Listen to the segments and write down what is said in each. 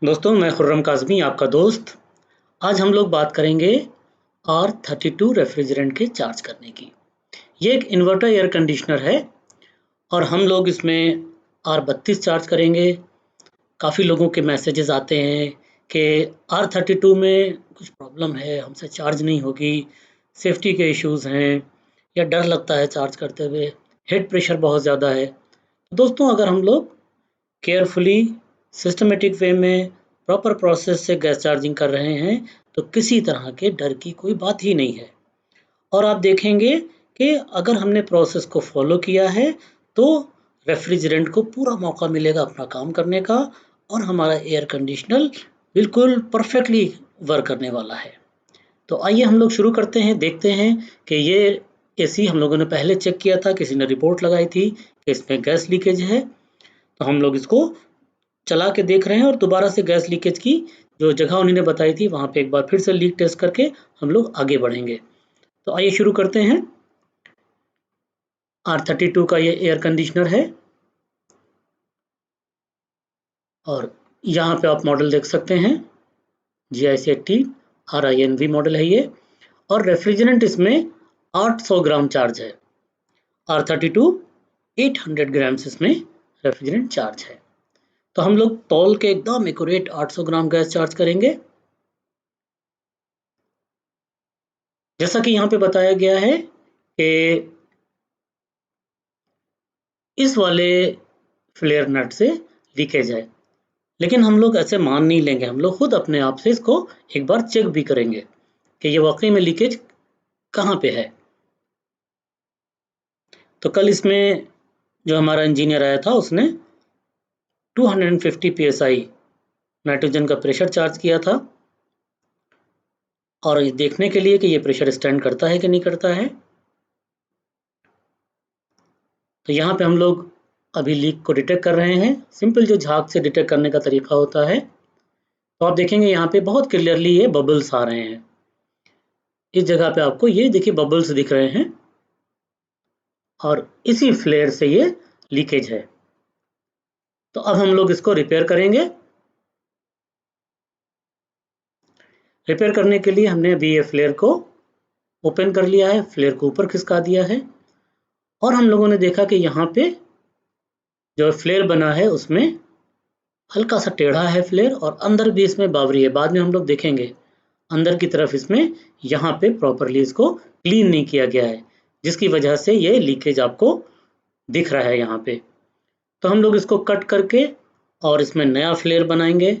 दोस्तों, मैं खुर्रम काज़मी आपका दोस्त। आज हम लोग बात करेंगे R32 रेफ्रिजरेंट के चार्ज करने की। ये एक इन्वर्टर एयर कंडीशनर है और हम लोग इसमें R32 चार्ज करेंगे। काफ़ी लोगों के मैसेजेस आते हैं कि R32 में कुछ प्रॉब्लम है, हमसे चार्ज नहीं होगी, सेफ्टी के इश्यूज़ हैं या डर लगता है चार्ज करते हुए, हेड प्रेशर बहुत ज़्यादा है। दोस्तों, अगर हम लोग केयरफुली सिस्टमेटिक वे में प्रॉपर प्रोसेस से गैस चार्जिंग कर रहे हैं तो किसी तरह के डर की कोई बात ही नहीं है। और आप देखेंगे कि अगर हमने प्रोसेस को फॉलो किया है तो रेफ्रिजरेंट को पूरा मौका मिलेगा अपना काम करने का और हमारा एयर कंडीशनर बिल्कुल परफेक्टली वर्क करने वाला है। तो आइए हम लोग शुरू करते हैं, देखते हैं कि ये एसी हम लोगों ने पहले चेक किया था, किसी ने रिपोर्ट लगाई थी कि इसमें गैस लीकेज है, तो हम लोग इसको चला के देख रहे हैं और दोबारा से गैस लीकेज की जो जगह उन्होंने बताई थी वहाँ पे एक बार फिर से लीक टेस्ट करके हम लोग आगे बढ़ेंगे। तो आइए शुरू करते हैं। R32 का ये एयर कंडीशनर है और यहाँ पे आप मॉडल देख सकते हैं, GIC80 RINV मॉडल है ये। और रेफ्रिजरेंट इसमें 800 ग्राम चार्ज है। R32 800 ग्राम्स इसमें रेफ्रिजरेंट चार्ज है। तो हम लोग तौल के एकदम एक्यूरेट 800 ग्राम गैस चार्ज करेंगे। जैसा कि यहाँ पे बताया गया है कि इस वाले फ्लेयर नट से लीकेज है, लेकिन हम लोग ऐसे मान नहीं लेंगे, हम लोग खुद अपने आप से इसको एक बार चेक भी करेंगे कि ये वाकई में लीकेज कहाँ पे है। तो कल इसमें जो हमारा इंजीनियर आया था उसने 250 psi नाइट्रोजन का प्रेशर चार्ज किया था और ये देखने के लिए कि ये प्रेशर स्टैंड करता है कि नहीं करता है। तो यहाँ पे हम लोग अभी लीक को डिटेक्ट कर रहे हैं। सिंपल जो झाग से डिटेक्ट करने का तरीका होता है, तो आप देखेंगे यहाँ पे बहुत क्लियरली ये बबल्स आ रहे हैं। इस जगह पे आपको ये देखिए बबल्स दिख रहे हैं और इसी फ्लेयर से ये लीकेज है। तो अब हम लोग इसको रिपेयर करेंगे। रिपेयर करने के लिए हमने अभी ये फ्लेयर को ओपन कर लिया है, फ्लेयर को ऊपर खिसका दिया है और हम लोगों ने देखा कि यहाँ पे जो फ्लेयर बना है उसमें हल्का सा टेढ़ा है फ्लेयर और अंदर भी इसमें बावरी है। बाद में हम लोग देखेंगे अंदर की तरफ इसमें यहाँ पे प्रॉपरली इसको क्लीन नहीं किया गया है, जिसकी वजह से ये लीकेज आपको दिख रहा है यहाँ पे। तो हम लोग इसको कट करके और इसमें नया फ्लेयर बनाएंगे।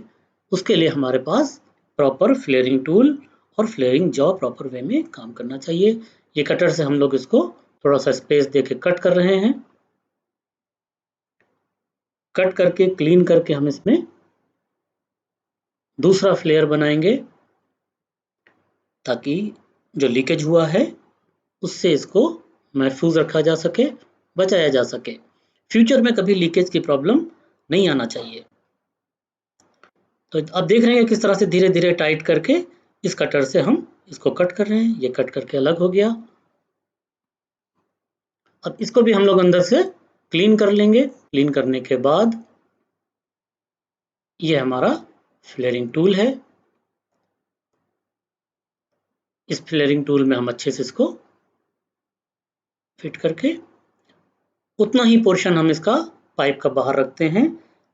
उसके लिए हमारे पास प्रॉपर फ्लेयरिंग टूल और फ्लेयरिंग जॉ प्रॉपर वे में काम करना चाहिए। ये कटर से हम लोग इसको थोड़ा सा स्पेस दे के कट कर रहे हैं। कट करके क्लीन करके हम इसमें दूसरा फ्लेयर बनाएंगे ताकि जो लीकेज हुआ है उससे इसको महफूज रखा जा सके, बचाया जा सके। फ्यूचर में कभी लीकेज की प्रॉब्लम नहीं आना चाहिए। तो आप देख रहे हैं किस तरह से धीरे धीरे टाइट करके इस कटर से हम इसको कट कर रहे हैं। ये कट करके अलग हो गया। अब इसको भी हम लोग अंदर से क्लीन कर लेंगे। क्लीन करने के बाद ये हमारा फ्लेयरिंग टूल है। इस फ्लेयरिंग टूल में हम अच्छे से इसको फिट करके उतना ही पोर्शन हम इसका पाइप का बाहर रखते हैं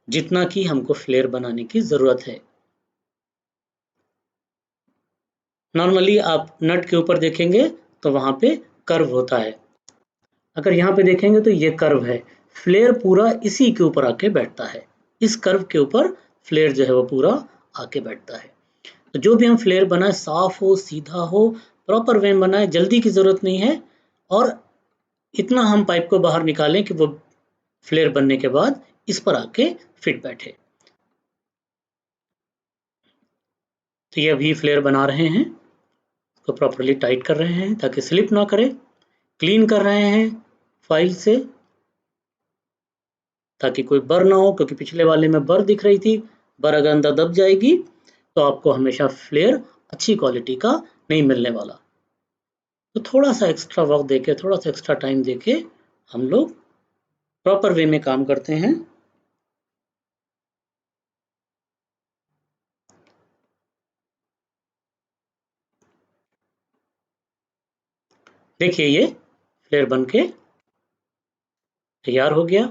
जितना कि हमको फ्लेयर बनाने की ज़रूरत है। नॉर्मली आप नट के ऊपर देखेंगे तो वहाँ पे कर्व होता है। अगर यहाँ पे देखेंगे तो ये कर्व है। फ्लेयर पूरा इसी के ऊपर आके बैठता है। इस कर्व के ऊपर फ्लेयर जो है वो पूरा आके बैठता है। तो जो भी हम फ्लेयर बनाए साफ हो, सीधा हो, प्रॉपर वे में बनाए, जल्दी की ज़रूरत नहीं है और इतना हम पाइप को बाहर निकालें कि वो फ्लेयर बनने के बाद इस पर आके फिट बैठे। तो ये अभी फ्लेयर बना रहे हैं, इसको प्रॉपरली टाइट कर रहे हैं ताकि स्लिप ना करे। क्लीन कर रहे हैं फाइल से ताकि कोई बर ना हो, क्योंकि पिछले वाले में बर दिख रही थी। बर अगर अंदर दब जाएगी तो आपको हमेशा फ्लेयर अच्छी क्वालिटी का नहीं मिलने वाला। तो थोड़ा सा एक्स्ट्रा वक्त देके, थोड़ा सा एक्स्ट्रा टाइम देके हम लोग प्रॉपर वे में काम करते हैं। देखिए ये फ्लेयर बन के तैयार हो गया।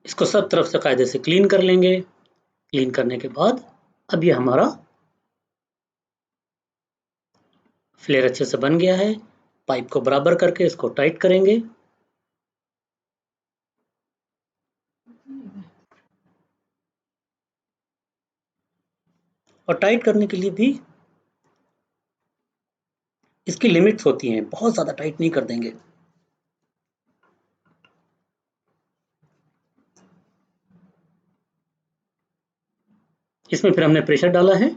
इसको सब तरफ से कायदे से क्लीन कर लेंगे। क्लीन करने के बाद अब ये हमारा फ्लेयर अच्छे से बन गया है। पाइप को बराबर करके इसको टाइट करेंगे। और टाइट करने के लिए भी इसकी लिमिट्स होती हैं, बहुत ज़्यादा टाइट नहीं कर देंगे। इसमें फिर हमने प्रेशर डाला है।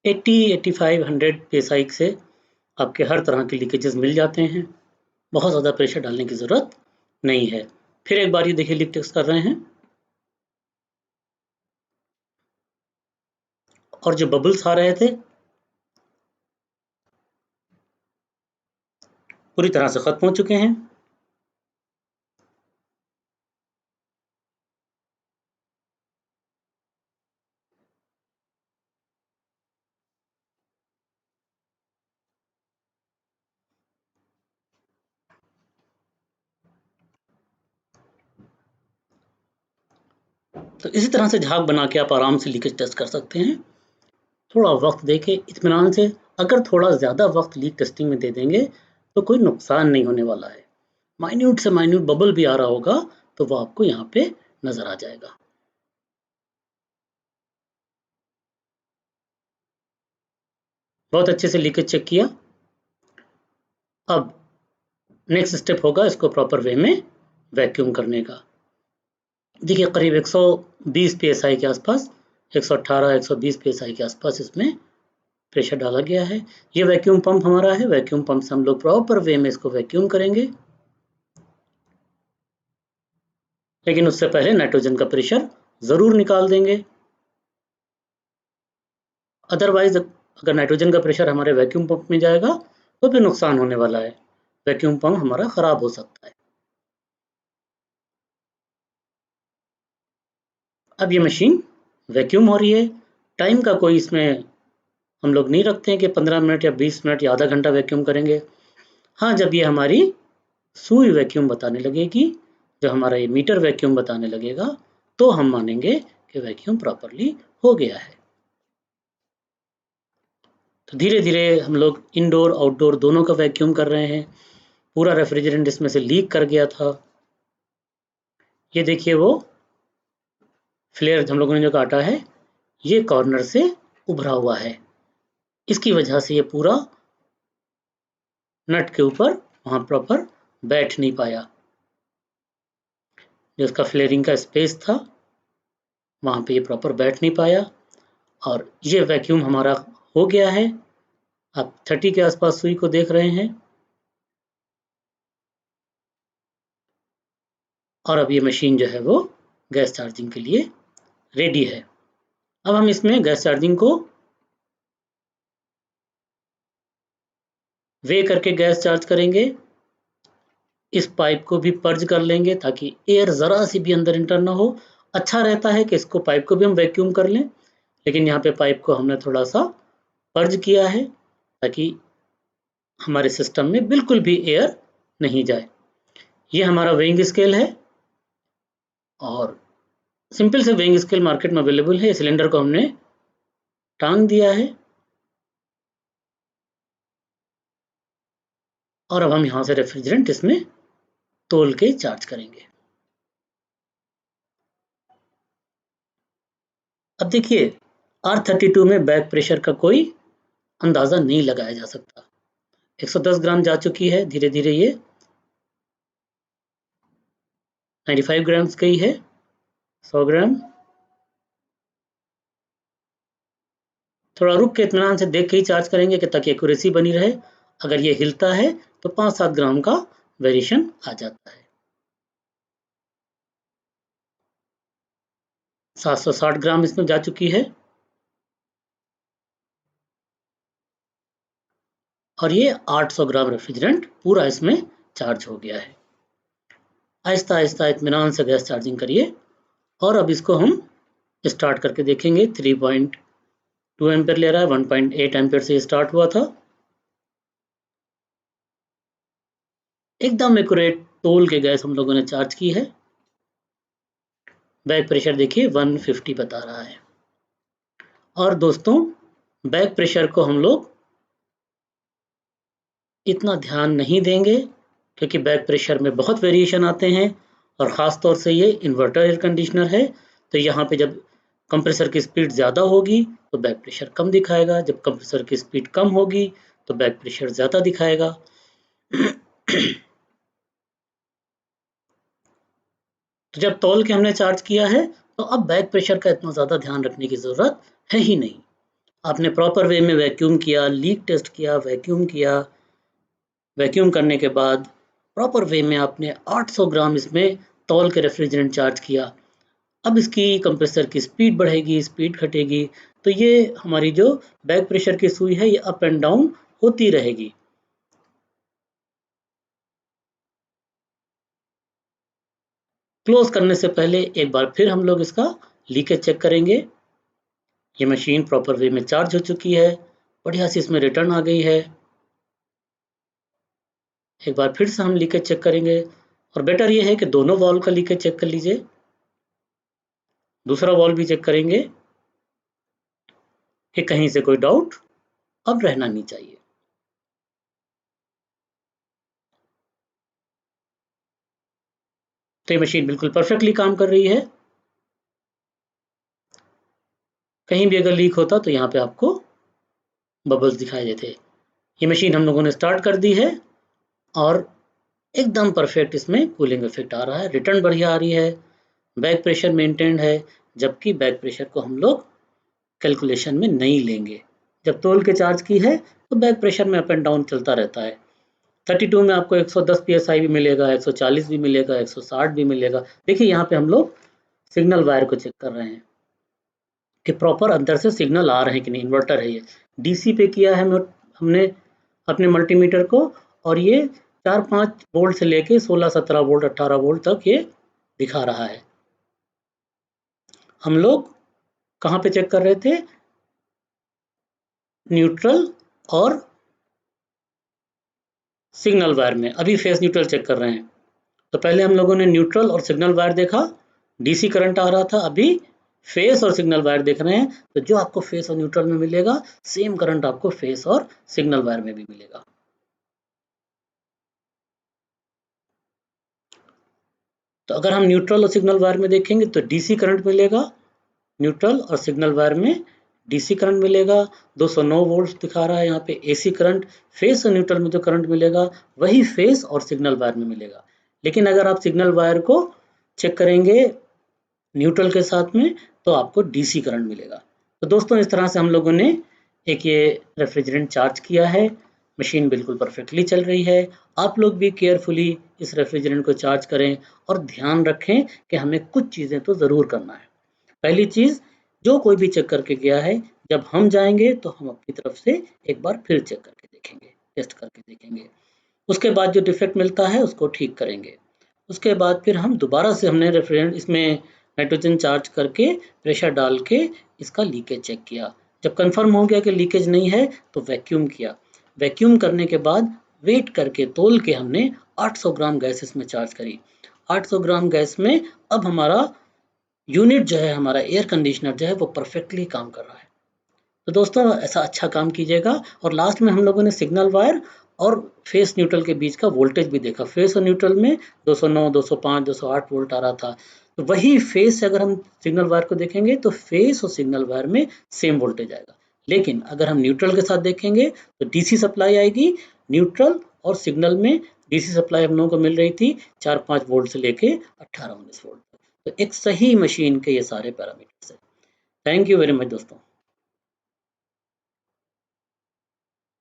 80, 85, 100 psi से आपके हर तरह के लीकेजेस मिल जाते हैं। बहुत ज़्यादा प्रेशर डालने की ज़रूरत नहीं है। फिर एक बार ये देखिए लीक टेस्ट कर रहे हैं, और जो बबल्स आ रहे थे पूरी तरह से ख़त्म हो चुके हैं। तो इसी तरह से झाग बना के आप आराम से लीकेज टेस्ट कर सकते हैं। थोड़ा वक्त देके इत्मीनान से, अगर थोड़ा ज़्यादा वक्त लीक टेस्टिंग में दे देंगे तो कोई नुकसान नहीं होने वाला है। माइन्यूट से माइन्यूट बबल भी आ रहा होगा तो वो आपको यहाँ पे नज़र आ जाएगा। बहुत अच्छे से लीकेज चेक किया। अब नेक्स्ट स्टेप होगा इसको प्रॉपर वे में वैक्यूम करने का। देखिए करीब 120 psi के आसपास, 118, 120 psi के आसपास इसमें प्रेशर डाला गया है। ये वैक्यूम पंप हमारा है। वैक्यूम पंप से हम लोग प्रॉपर वे में इसको वैक्यूम करेंगे। लेकिन उससे पहले नाइट्रोजन का प्रेशर ज़रूर निकाल देंगे। अदरवाइज अगर नाइट्रोजन का प्रेशर हमारे वैक्यूम पंप में जाएगा तो फिर नुकसान होने वाला है। वैक्यूम पंप हमारा ख़राब हो सकता है। अब ये मशीन वैक्यूम हो रही है। टाइम का कोई इसमें हम लोग नहीं रखते हैं कि 15 मिनट या 20 मिनट या आधा घंटा वैक्यूम करेंगे। हाँ, जब ये हमारी सुई वैक्यूम बताने लगेगी, जब हमारा ये मीटर वैक्यूम बताने लगेगा, तो हम मानेंगे कि वैक्यूम प्रॉपरली हो गया है। तो धीरे-धीरे हम लोग इंडोर आउटडोर दोनों का वैक्यूम कर रहे हैं। पूरा रेफ्रिजरेंट इसमें से लीक कर गया था। ये देखिए वो फ्लेयर हम लोगों ने जो काटा है, ये कॉर्नर से उभरा हुआ है। इसकी वजह से ये पूरा नट के ऊपर वहाँ प्रॉपर बैठ नहीं पाया। जो इसका फ्लेयरिंग का स्पेस था वहाँ पे ये प्रॉपर बैठ नहीं पाया, और ये वैक्यूम हमारा हो गया है। आप 30 के आसपास सुई को देख रहे हैं। और अब ये मशीन जो है वो गैस चार्जिंग के लिए रेडी है। अब हम इसमें गैस चार्जिंग को वे करके गैस चार्ज करेंगे। इस पाइप को भी पर्ज कर लेंगे ताकि एयर ज़रा सी भी अंदर इंटर ना हो। अच्छा रहता है कि इसको पाइप को भी हम वैक्यूम कर लें, लेकिन यहाँ पे पाइप को हमने थोड़ा सा पर्ज किया है ताकि हमारे सिस्टम में बिल्कुल भी एयर नहीं जाए। ये हमारा वेइंग स्केल है, और सिंपल से वेइंग स्केल मार्केट में अवेलेबल है। सिलेंडर को हमने टांग दिया है, और अब हम यहाँ से रेफ्रिजरेंट इसमें तोल के चार्ज करेंगे। अब देखिए R32 में बैक प्रेशर का कोई अंदाज़ा नहीं लगाया जा सकता। 110 ग्राम जा चुकी है, धीरे धीरे ये 95 ग्राम्स गई है, 100 ग्राम। थोड़ा रुक के इत्मीनान से देख के ही चार्ज करेंगे कि ताकि एक्यूरेसी बनी रहे। अगर ये हिलता है तो 5-7 ग्राम का वेरिएशन आ जाता है। 760 ग्राम इसमें जा चुकी है और ये 800 ग्राम रेफ्रिजरेंट पूरा इसमें चार्ज हो गया है। आहिस्ता आहिस्ता इत्मीनान से गैस चार्जिंग करिए और अब इसको हम स्टार्ट करके देखेंगे। 3.2 एम्पेयर ले रहा है, 1.8 एम्पेयर से स्टार्ट हुआ था। एकदम एक्यूरेट तोल के गैस हम लोगों ने चार्ज की है। बैक प्रेशर देखिए 150 बता रहा है। और दोस्तों बैक प्रेशर को हम लोग इतना ध्यान नहीं देंगे क्योंकि बैक प्रेशर में बहुत वेरिएशन आते हैं और ख़ास तौर से ये इन्वर्टर एयर कंडीशनर है, तो यहाँ पे जब कंप्रेसर की स्पीड ज़्यादा होगी तो बैक प्रेशर कम दिखाएगा, जब कंप्रेसर की स्पीड कम होगी तो बैक प्रेशर ज़्यादा दिखाएगा। तो जब तौल के हमने चार्ज किया है तो अब बैक प्रेशर का इतना ज़्यादा ध्यान रखने की ज़रूरत है ही नहीं। आपने प्रॉपर वे में वैक्यूम किया, लीक टेस्ट किया, वैक्यूम किया, वैक्यूम करने के बाद प्रॉपर वे में आपने 800 ग्राम इसमें तौल के रेफ्रिजरेंट चार्ज किया। अब इसकी कंप्रेसर की स्पीड बढ़ेगी, स्पीड घटेगी, तो ये हमारी जो बैक प्रेशर की सुई है ये अप एंड डाउन होती रहेगी। क्लोज करने से पहले एक बार फिर हम लोग इसका लीकेज चेक करेंगे। ये मशीन प्रॉपर वे में चार्ज हो चुकी है, बढ़िया से इसमें रिटर्न आ गई है। एक बार फिर से हम लीकेज चेक करेंगे और बेटर ये है कि दोनों वाल्व का लीकेज चेक कर लीजिए। दूसरा वाल्व भी चेक करेंगे कि कहीं से कोई डाउट अब रहना नहीं चाहिए। तो ये मशीन बिल्कुल परफेक्टली काम कर रही है। कहीं भी अगर लीक होता तो यहाँ पे आपको बबल्स दिखाई देते। ये मशीन हम लोगों ने स्टार्ट कर दी है और एकदम परफेक्ट इसमें कूलिंग इफेक्ट आ रहा है, रिटर्न बढ़िया आ रही है, बैक प्रेशर मेंटेन्ड है, जबकि बैक प्रेशर को हम लोग कैलकुलेशन में नहीं लेंगे। जब तोल के चार्ज की है तो बैक प्रेशर में अप एंड डाउन चलता रहता है। 32 में आपको 110 psi भी मिलेगा, 140 भी मिलेगा, 160 भी मिलेगा। देखिए यहाँ पे हम लोग सिग्नल वायर को चेक कर रहे हैं कि प्रॉपर अंदर से सिग्नल आ रहे हैं कि नहीं। इन्वर्टर है ये, डीसी पे किया है हमने अपने मल्टीमीटर को और ये 4-5 वोल्ट से लेके 16-17 वोल्ट 18 वोल्ट तक ये दिखा रहा है। हम लोग कहाँ पे चेक कर रहे थे? न्यूट्रल और सिग्नल वायर में। अभी फेस न्यूट्रल चेक कर रहे हैं। तो पहले हम लोगों ने न्यूट्रल और सिग्नल वायर देखा, डीसी करंट आ रहा था। अभी फेस और सिग्नल वायर देख रहे हैं, तो जो आपको फेस और न्यूट्रल में मिलेगा सेम करंट आपको फेस और सिग्नल वायर में भी मिलेगा। तो अगर हम न्यूट्रल और सिग्नल वायर में देखेंगे तो डीसी करंट मिलेगा, न्यूट्रल और सिग्नल वायर में डीसी करंट मिलेगा। 209 वोल्ट दिखा रहा है यहाँ पे एसी करंट। फेस और न्यूट्रल में जो करंट मिलेगा वही फेस और सिग्नल वायर में मिलेगा। लेकिन अगर आप सिग्नल वायर को चेक करेंगे न्यूट्रल के साथ में तो आपको डीसी करंट मिलेगा। तो दोस्तों इस तरह से हम लोगों ने एक ये रेफ्रिजरेंट चार्ज किया है। मशीन बिल्कुल परफेक्टली चल रही है। आप लोग भी केयरफुली इस रेफ्रिजरेंट को चार्ज करें और ध्यान रखें कि हमें कुछ चीज़ें तो ज़रूर करना है। पहली चीज़, जो कोई भी चेक करके गया है, जब हम जाएंगे तो हम अपनी तरफ से एक बार फिर चेक करके देखेंगे, टेस्ट करके देखेंगे। उसके बाद जो डिफेक्ट मिलता है उसको ठीक करेंगे। उसके बाद फिर हम दोबारा से हमने रेफ्रिजरेंट इसमें नाइट्रोजन चार्ज करके प्रेशर डाल के इसका लीकेज चेक किया। जब कंफर्म हो गया कि लीकेज नहीं है तो वैक्यूम किया। वैक्यूम करने के बाद वेट करके तोल के हमने 800 ग्राम गैस इसमें चार्ज करी। 800 ग्राम गैस में अब हमारा यूनिट जो है, हमारा एयर कंडीशनर जो है वो परफेक्टली काम कर रहा है। तो दोस्तों ऐसा अच्छा काम कीजिएगा। और लास्ट में हम लोगों ने सिग्नल वायर और फेस न्यूट्रल के बीच का वोल्टेज भी देखा। फेस और न्यूट्रल में 209, 205, 208 वोल्ट आ रहा था। तो वही फेस से अगर हम सिग्नल वायर को देखेंगे तो फेस और सिग्नल वायर में सेम वोल्टेज आएगा। लेकिन अगर हम न्यूट्रल के साथ देखेंगे तो डीसी सप्लाई आएगी। न्यूट्रल और सिग्नल में डीसी सप्लाई हम लोगों को मिल रही थी 4-5 वोल्ट से लेके 18-19 वोल्ट तक। तो एक सही मशीन के ये सारे पैरामीटर्स हैं। थैंक यू वेरी मच दोस्तों।